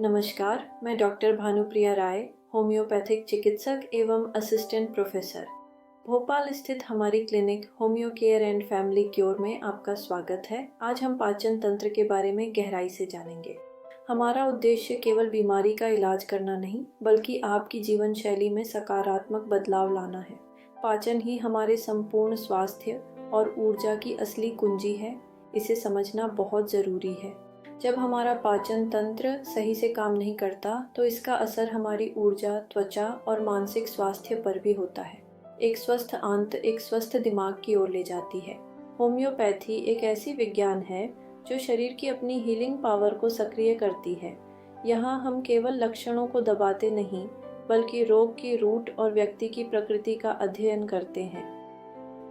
नमस्कार, मैं डॉक्टर भानुप्रिया राय, होम्योपैथिक चिकित्सक एवं असिस्टेंट प्रोफेसर, भोपाल स्थित हमारी clinic homeo care and family cure में आपका स्वागत है। आज हम पाचन तंत्र के बारे में गहराई से जानेंगे। हमारा उद्देश्य केवल बीमारी का इलाज करना नहीं, बल्कि आपकी जीवन शैली में सकारात्मक बदलाव लाना है। पाचन ही हमारे संपूर्ण स्वास्थ्य और ऊर्जा की असली कुंजी है। इसे समझना बहुत ज़रूरी है। जब हमारा पाचन तंत्र सही से काम नहीं करता तो इसका असर हमारी ऊर्जा, त्वचा और मानसिक स्वास्थ्य पर भी होता है। एक स्वस्थ आंत एक स्वस्थ दिमाग की ओर ले जाती है। होम्योपैथी एक ऐसी विज्ञान है जो शरीर की अपनी हीलिंग पावर को सक्रिय करती है। यहाँ हम केवल लक्षणों को दबाते नहीं, बल्कि रोग की रूट और व्यक्ति की प्रकृति का अध्ययन करते हैं।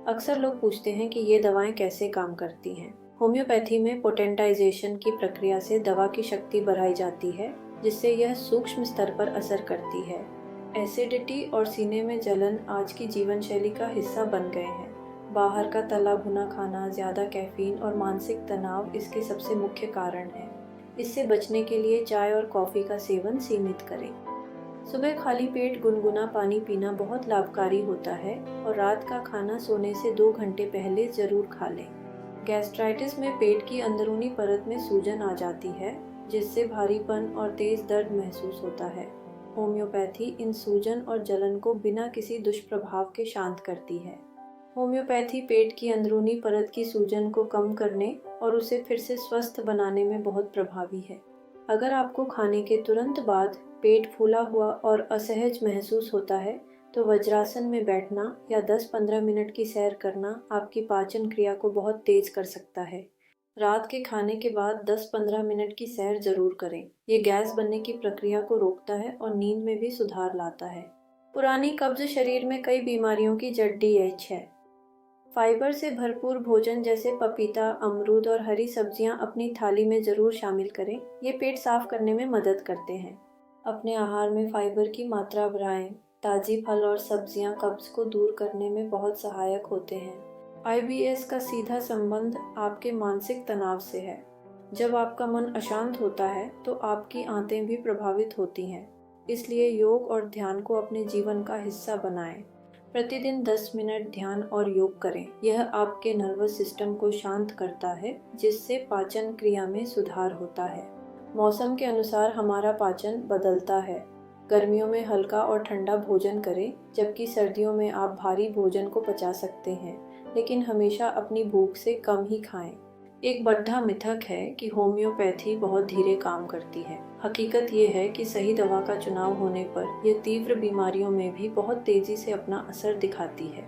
अक्सर लोग पूछते हैं कि ये दवाएं कैसे काम करती हैं। होम्योपैथी में पोटेंटाइजेशन की प्रक्रिया से दवा की शक्ति बढ़ाई जाती है, जिससे यह सूक्ष्म स्तर पर असर करती है। एसिडिटी और सीने में जलन आज की जीवन शैली का हिस्सा बन गए हैं। बाहर का तला भुना खाना, ज़्यादा कैफीन और मानसिक तनाव इसके सबसे मुख्य कारण हैं। इससे बचने के लिए चाय और कॉफ़ी का सेवन सीमित करें। सुबह खाली पेट गुनगुना पानी पीना बहुत लाभकारी होता है और रात का खाना सोने से 2 घंटे पहले ज़रूर खा लें। गैस्ट्राइटिस में पेट की अंदरूनी परत में सूजन आ जाती है, जिससे भारीपन और तेज दर्द महसूस होता है। होम्योपैथी इन सूजन और जलन को बिना किसी दुष्प्रभाव के शांत करती है। होम्योपैथी पेट की अंदरूनी परत की सूजन को कम करने और उसे फिर से स्वस्थ बनाने में बहुत प्रभावी है। अगर आपको खाने के तुरंत बाद पेट फूला हुआ और असहज महसूस होता है, तो वज्रासन में बैठना या 10-15 मिनट की सैर करना आपकी पाचन क्रिया को बहुत तेज कर सकता है। रात के खाने के बाद 10-15 मिनट की सैर जरूर करें। ये गैस बनने की प्रक्रिया को रोकता है और नींद में भी सुधार लाता है। पुरानी कब्ज शरीर में कई बीमारियों की जड़ी है। फाइबर से भरपूर भोजन जैसे पपीता, अमरूद और हरी सब्जियां अपनी थाली में जरूर शामिल करें। ये पेट साफ करने में मदद करते हैं। अपने आहार में फाइबर की मात्रा बढ़ाएं। ताज़ी फल और सब्जियां कब्ज को दूर करने में बहुत सहायक होते हैं। IBS का सीधा संबंध आपके मानसिक तनाव से है। जब आपका मन अशांत होता है तो आपकी आंतें भी प्रभावित होती हैं। इसलिए योग और ध्यान को अपने जीवन का हिस्सा बनाएं। प्रतिदिन 10 मिनट ध्यान और योग करें। यह आपके नर्वस सिस्टम को शांत करता है, जिससे पाचन क्रिया में सुधार होता है। मौसम के अनुसार हमारा पाचन बदलता है। गर्मियों में हल्का और ठंडा भोजन करें, जबकि सर्दियों में आप भारी भोजन को पचा सकते हैं, लेकिन हमेशा अपनी भूख से कम ही खाएं। एक बड़ा मिथक है कि होम्योपैथी बहुत धीरे काम करती है। हकीकत ये है कि सही दवा का चुनाव होने पर यह तीव्र बीमारियों में भी बहुत तेजी से अपना असर दिखाती है।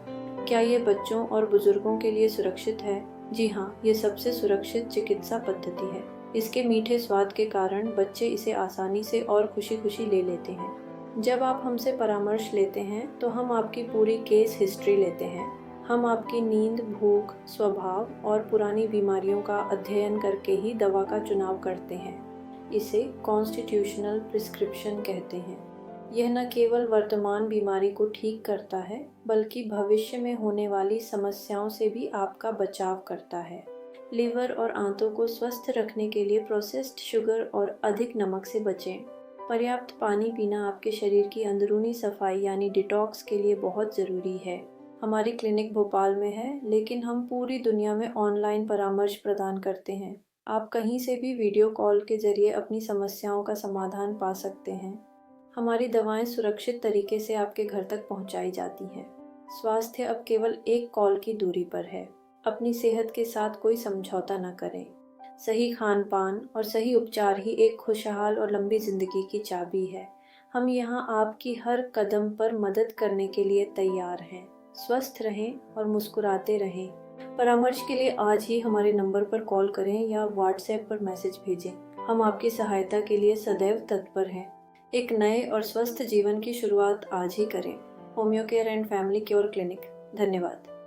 क्या ये बच्चों और बुजुर्गों के लिए सुरक्षित है? जी हाँ, ये सबसे सुरक्षित चिकित्सा पद्धति है। इसके मीठे स्वाद के कारण बच्चे इसे आसानी से और खुशी खुशी ले लेते हैं। जब आप हमसे परामर्श लेते हैं तो हम आपकी पूरी केस हिस्ट्री लेते हैं। हम आपकी नींद, भूख, स्वभाव और पुरानी बीमारियों का अध्ययन करके ही दवा का चुनाव करते हैं। इसे कॉन्स्टिट्यूशनल प्रिस्क्रिप्शन कहते हैं। यह न केवल वर्तमान बीमारी को ठीक करता है, बल्कि भविष्य में होने वाली समस्याओं से भी आपका बचाव करता है। लीवर और आंतों को स्वस्थ रखने के लिए प्रोसेस्ड शुगर और अधिक नमक से बचें। पर्याप्त पानी पीना आपके शरीर की अंदरूनी सफाई यानी डिटॉक्स के लिए बहुत ज़रूरी है। हमारी क्लिनिक भोपाल में है, लेकिन हम पूरी दुनिया में ऑनलाइन परामर्श प्रदान करते हैं। आप कहीं से भी वीडियो कॉल के जरिए अपनी समस्याओं का समाधान पा सकते हैं। हमारी दवाएं सुरक्षित तरीके से आपके घर तक पहुंचाई जाती हैं। स्वास्थ्य अब केवल एक कॉल की दूरी पर है। अपनी सेहत के साथ कोई समझौता न करें। सही खान पान और सही उपचार ही एक खुशहाल और लंबी जिंदगी की चाबी है। हम यहाँ आपकी हर कदम पर मदद करने के लिए तैयार हैं। स्वस्थ रहें और मुस्कुराते रहें। परामर्श के लिए आज ही हमारे नंबर पर कॉल करें या व्हाट्सएप पर मैसेज भेजें। हम आपकी सहायता के लिए सदैव तत्पर हैं। एक नए और स्वस्थ जीवन की शुरुआत आज ही करें। Homeo care and family cure clinic. धन्यवाद।